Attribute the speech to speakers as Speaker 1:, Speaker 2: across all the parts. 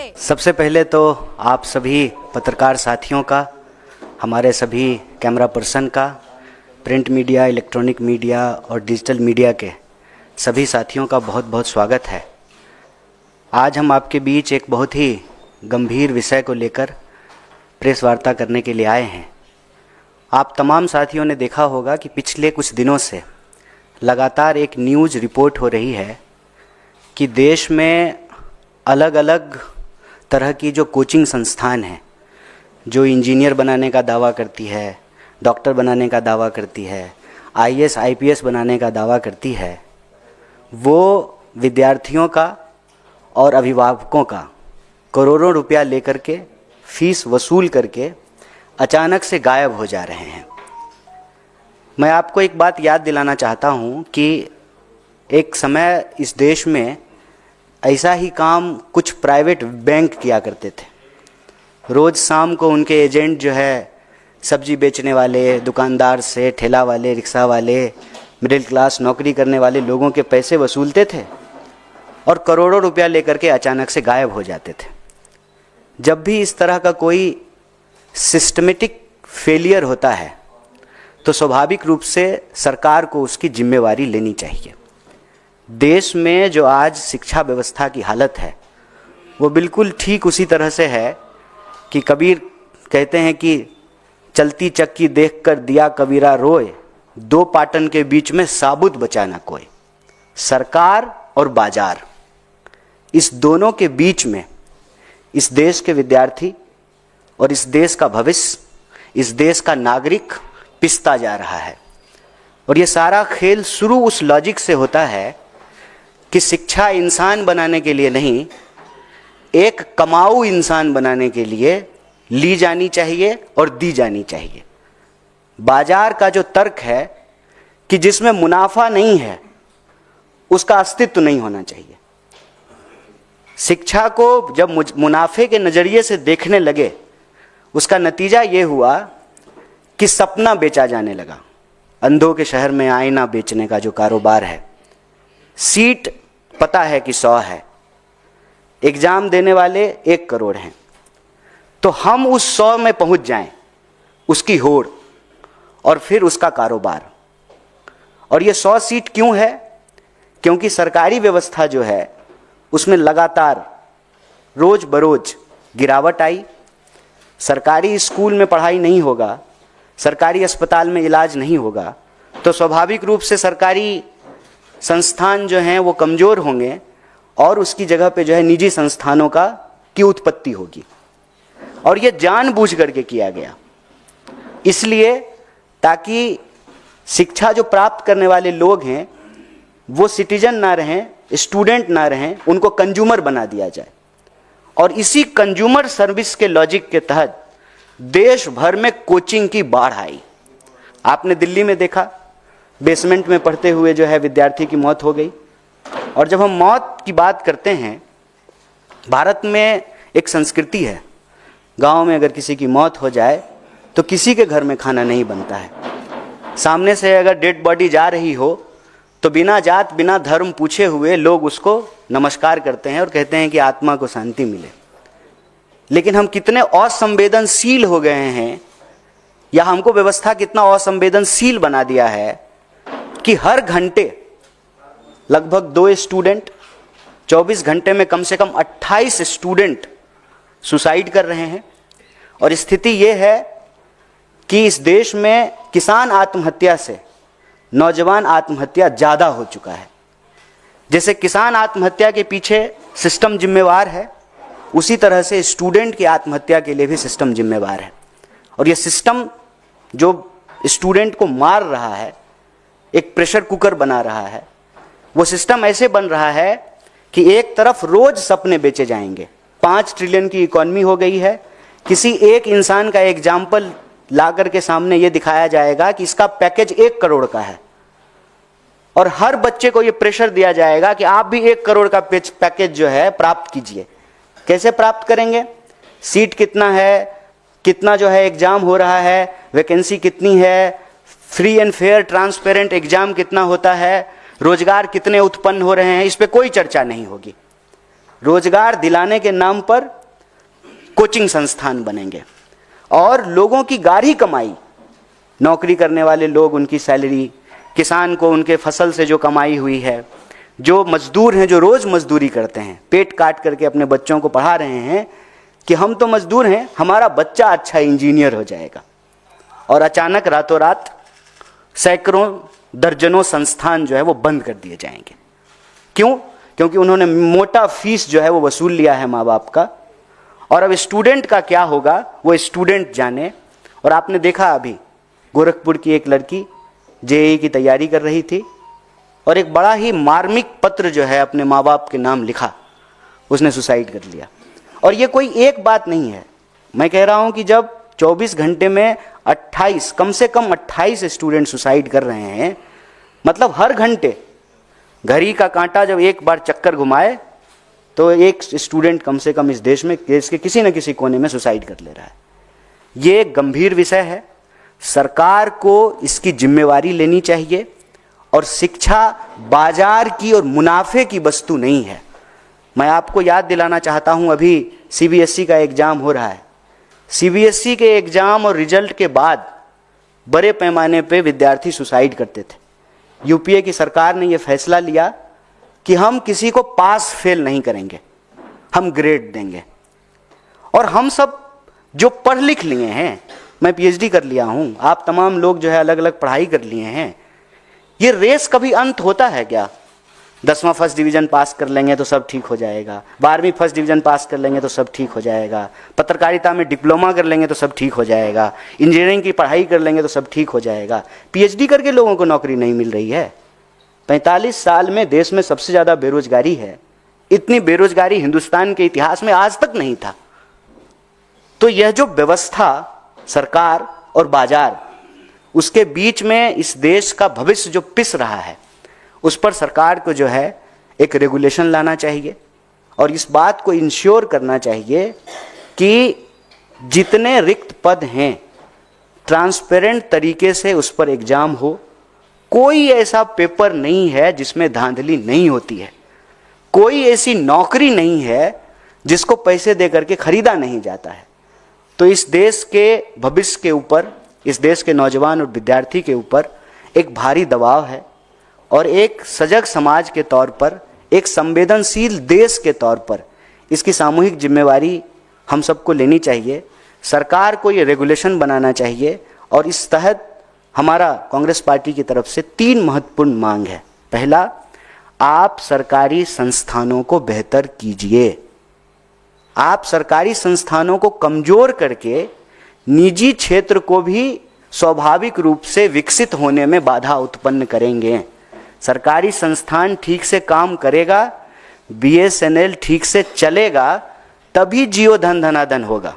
Speaker 1: सबसे पहले तो आप सभी पत्रकार साथियों का, हमारे सभी कैमरा पर्सन का, प्रिंट मीडिया, इलेक्ट्रॉनिक मीडिया और डिजिटल मीडिया के सभी साथियों का बहुत बहुत स्वागत है। आज हम आपके बीच एक बहुत ही गंभीर विषय को लेकर प्रेस वार्ता करने के लिए आए हैं। आप तमाम साथियों ने देखा होगा कि पिछले कुछ दिनों से लगातार एक न्यूज़ रिपोर्ट हो रही है कि देश में अलग अलग तरह की जो कोचिंग संस्थान हैं, जो इंजीनियर बनाने का दावा करती है, डॉक्टर बनाने का दावा करती है, आईएएस आईपीएस बनाने का दावा करती है, वो विद्यार्थियों का और अभिभावकों का करोड़ों रुपया लेकर के फीस वसूल करके अचानक से गायब हो जा रहे हैं। मैं आपको एक बात याद दिलाना चाहता हूं कि एक समय इस देश में ऐसा ही काम कुछ प्राइवेट बैंक किया करते थे। रोज़ शाम को उनके एजेंट जो है सब्जी बेचने वाले, दुकानदार से, ठेला वाले, रिक्शा वाले, मिडिल क्लास नौकरी करने वाले लोगों के पैसे वसूलते थे और करोड़ों रुपया लेकर के अचानक से गायब हो जाते थे। जब भी इस तरह का कोई सिस्टमेटिक फेलियर होता है तो स्वाभाविक रूप से सरकार को उसकी जिम्मेवारी लेनी चाहिए। देश में जो आज शिक्षा व्यवस्था की हालत है वो बिल्कुल ठीक उसी तरह से है कि कबीर कहते हैं कि चलती चक्की देखकर दिया कबीरा रोए, दो पाटन के बीच में साबुत बचा ना कोई। सरकार और बाजार, इस दोनों के बीच में इस देश के विद्यार्थी और इस देश का भविष्य, इस देश का नागरिक पिसता जा रहा है। और ये सारा खेल शुरू उस लॉजिक से होता है कि शिक्षा इंसान बनाने के लिए नहीं, एक कमाऊ इंसान बनाने के लिए ली जानी चाहिए और दी जानी चाहिए। बाजार का जो तर्क है कि जिसमें मुनाफा नहीं है उसका अस्तित्व नहीं होना चाहिए। शिक्षा को जब मुनाफे के नज़रिए से देखने लगे, उसका नतीजा ये हुआ कि सपना बेचा जाने लगा। अंधों के शहर में आईना बेचने का जो कारोबार है, सीट पता है कि 100 है, एग्जाम देने वाले 1 करोड़ हैं, तो हम उस 100 में पहुंच जाएं, उसकी होड़ और फिर उसका कारोबार। और ये 100 सीट क्यों है? क्योंकि सरकारी व्यवस्था जो है उसमें लगातार रोज बरोज गिरावट आई। सरकारी स्कूल में पढ़ाई नहीं होगा, सरकारी अस्पताल में इलाज नहीं होगा, तो स्वाभाविक रूप से सरकारी संस्थान जो हैं वो कमज़ोर होंगे और उसकी जगह पे जो है निजी संस्थानों की उत्पत्ति होगी। और ये जानबूझ करके किया गया, इसलिए ताकि शिक्षा जो प्राप्त करने वाले लोग हैं वो सिटीजन ना रहें, स्टूडेंट ना रहें, उनको कंज्यूमर बना दिया जाए। और इसी कंज्यूमर सर्विस के लॉजिक के तहत देश भर में कोचिंग की बाढ़ आई। आपने दिल्ली में देखा, बेसमेंट में पढ़ते हुए जो है विद्यार्थी की मौत हो गई। और जब हम मौत की बात करते हैं, भारत में एक संस्कृति है, गांव में अगर किसी की मौत हो जाए तो किसी के घर में खाना नहीं बनता है। सामने से अगर डेड बॉडी जा रही हो तो बिना जात बिना धर्म पूछे हुए लोग उसको नमस्कार करते हैं और कहते हैं कि आत्मा को शांति मिले। लेकिन हम कितने असंवेदनशील हो गए हैं, या हमको व्यवस्था कितना असंवेदनशील बना दिया है कि हर घंटे लगभग 2 स्टूडेंट, 24 घंटे में कम से कम 28 स्टूडेंट सुसाइड कर रहे हैं। और स्थिति ये है कि इस देश में किसान आत्महत्या से नौजवान आत्महत्या ज़्यादा हो चुका है। जैसे किसान आत्महत्या के पीछे सिस्टम जिम्मेवार है, उसी तरह से स्टूडेंट की आत्महत्या के लिए भी सिस्टम जिम्मेवार है। और ये सिस्टम जो स्टूडेंट को मार रहा है, एक प्रेशर कुकर बना रहा है, वो सिस्टम ऐसे बन रहा है कि एक तरफ रोज सपने बेचे जाएंगे। 5 ट्रिलियन की इकॉनमी हो गई है। किसी एक इंसान का एग्जाम्पल ला करके सामने ये दिखाया जाएगा कि इसका पैकेज 1 करोड़ का है, और हर बच्चे को ये प्रेशर दिया जाएगा कि आप भी 1 करोड़ का पैकेज जो है प्राप्त कीजिए। कैसे प्राप्त करेंगे? सीट कितना है, कितना जो है एग्जाम हो रहा है, वैकेंसी कितनी है, free and fair transparent exam कितना होता है, रोजगार कितने उत्पन्न हो रहे हैं, इस पे कोई चर्चा नहीं होगी। रोजगार दिलाने के नाम पर कोचिंग संस्थान बनेंगे और लोगों की गाढ़ी कमाई, नौकरी करने वाले लोग उनकी सैलरी, किसान को उनके फसल से जो कमाई हुई है, जो मजदूर हैं जो रोज़ मजदूरी करते हैं, पेट काट करके अपने बच्चों को पढ़ा रहे हैं कि हम तो मजदूर हैं, हमारा बच्चा अच्छा इंजीनियर हो जाएगा। और अचानक रातों रात सैकड़ों दर्जनों संस्थान जो है वो बंद कर दिए जाएंगे। क्यों? क्योंकि उन्होंने मोटा फीस जो है वो वसूल लिया है माँ बाप का। और अब स्टूडेंट का क्या होगा वो स्टूडेंट जाने। और आपने देखा अभी गोरखपुर की एक लड़की जेईई की तैयारी कर रही थी और एक बड़ा ही मार्मिक पत्र जो है अपने माँ बाप के नाम लिखा, उसने सुसाइड कर लिया। और ये कोई एक बात नहीं है, मैं कह रहा हूँ कि जब 24 घंटे में 28, कम से कम 28 स्टूडेंट सुसाइड कर रहे हैं, मतलब हर घंटे घड़ी का कांटा जब एक बार चक्कर घुमाए तो एक स्टूडेंट कम से कम इस देश में, देश के किसी न किसी कोने में सुसाइड कर ले रहा है। ये एक गंभीर विषय है, सरकार को इसकी जिम्मेवारी लेनी चाहिए। और शिक्षा बाजार की और मुनाफे की वस्तु नहीं है। मैं आपको याद दिलाना चाहता हूं, अभी सीबीएसई का एग्ज़ाम हो रहा है। सीबीएसई के एग्ज़ाम और रिजल्ट के बाद बड़े पैमाने पे विद्यार्थी सुसाइड करते थे। यूपीए की सरकार ने यह फैसला लिया कि हम किसी को पास फेल नहीं करेंगे, हम ग्रेड देंगे। और हम सब जो पढ़ लिख लिए हैं, मैं पीएचडी कर लिया हूं, आप तमाम लोग जो है अलग अलग पढ़ाई कर लिए हैं, ये रेस कभी अंत होता है क्या? 10वां फर्स्ट डिवीज़न पास कर लेंगे तो सब ठीक हो जाएगा, 12वीं फर्स्ट डिवीज़न पास कर लेंगे तो सब ठीक हो जाएगा, पत्रकारिता में डिप्लोमा कर लेंगे तो सब ठीक हो जाएगा, इंजीनियरिंग की पढ़ाई कर लेंगे तो सब ठीक हो जाएगा। पीएचडी करके लोगों को नौकरी नहीं मिल रही है। 45 साल में देश में सबसे ज़्यादा बेरोजगारी है। इतनी बेरोजगारी हिंदुस्तान के इतिहास में आज तक नहीं था। तो यह जो व्यवस्था, सरकार और बाजार, उसके बीच में इस देश का भविष्य जो पिस रहा है, उस पर सरकार को जो है एक रेगुलेशन लाना चाहिए और इस बात को इंश्योर करना चाहिए कि जितने रिक्त पद हैं ट्रांसपेरेंट तरीके से उस पर एग्जाम हो। कोई ऐसा पेपर नहीं है जिसमें धांधली नहीं होती है, कोई ऐसी नौकरी नहीं है जिसको पैसे दे करके खरीदा नहीं जाता है। तो इस देश के भविष्य के ऊपर, इस देश के नौजवान और विद्यार्थी के ऊपर एक भारी दबाव है और एक सजग समाज के तौर पर, एक संवेदनशील देश के तौर पर इसकी सामूहिक जिम्मेवारी हम सबको लेनी चाहिए। सरकार को ये रेगुलेशन बनाना चाहिए और इस तहत हमारा कांग्रेस पार्टी की तरफ से 3 महत्वपूर्ण मांग है। पहला, आप सरकारी संस्थानों को बेहतर कीजिए। आप सरकारी संस्थानों को कमजोर करके निजी क्षेत्र को भी स्वाभाविक रूप से विकसित होने में बाधा उत्पन्न करेंगे। सरकारी संस्थान ठीक से काम करेगा, बीएसएनएल ठीक से चलेगा, तभी जियो धन धनाधन होगा।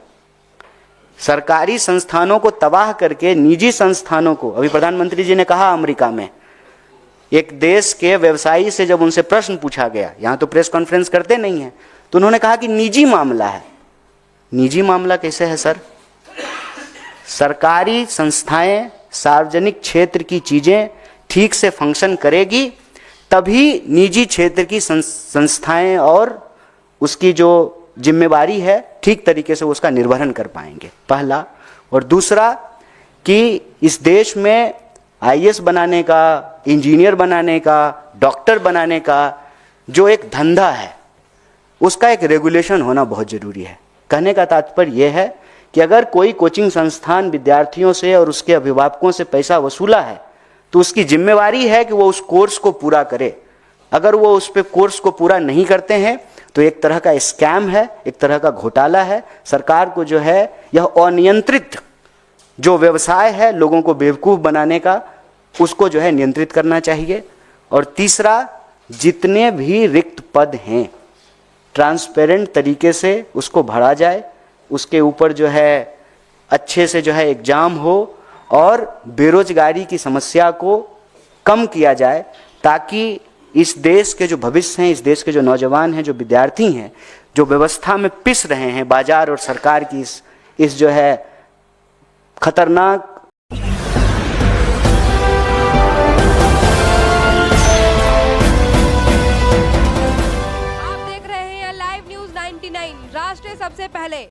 Speaker 1: सरकारी संस्थानों को तबाह करके निजी संस्थानों को, अभी प्रधानमंत्री जी ने कहा अमेरिका में एक देश के व्यवसायी से जब उनसे प्रश्न पूछा गया, यहाँ तो प्रेस कॉन्फ्रेंस करते नहीं हैं, तो उन्होंने कहा कि निजी मामला है। निजी मामला कैसे है सर? सरकारी संस्थाएं, सार्वजनिक क्षेत्र की चीजें ठीक से फंक्शन करेगी तभी निजी क्षेत्र की संस्थाएं और उसकी जो जिम्मेवारी है ठीक तरीके से उसका निर्वहन कर पाएंगे, पहला। और दूसरा कि इस देश में आईएएस बनाने का, इंजीनियर बनाने का, डॉक्टर बनाने का जो एक धंधा है, उसका एक रेगुलेशन होना बहुत ज़रूरी है। कहने का तात्पर्य यह है कि अगर कोई कोचिंग संस्थान विद्यार्थियों से और उसके अभिभावकों से पैसा वसूला है तो उसकी जिम्मेवारी है कि वो उस कोर्स को पूरा करे। अगर वो उस पे कोर्स को पूरा नहीं करते हैं तो एक तरह का स्कैम है, एक तरह का घोटाला है। सरकार को जो है यह अनियंत्रित जो व्यवसाय है लोगों को बेवकूफ़ बनाने का, उसको जो है नियंत्रित करना चाहिए। और तीसरा, जितने भी रिक्त पद हैं ट्रांसपेरेंट तरीके से उसको भरा जाए, उसके ऊपर जो है अच्छे से जो है एग्जाम हो और बेरोजगारी की समस्या को कम किया जाए, ताकि इस देश के जो भविष्य हैं, इस देश के जो नौजवान हैं, जो विद्यार्थी हैं, जो व्यवस्था में पिस रहे हैं बाजार और सरकार की इस जो है खतरनाक
Speaker 2: आप देख रहे हैं लाइव न्यूज 99, राष्ट्र सबसे पहले।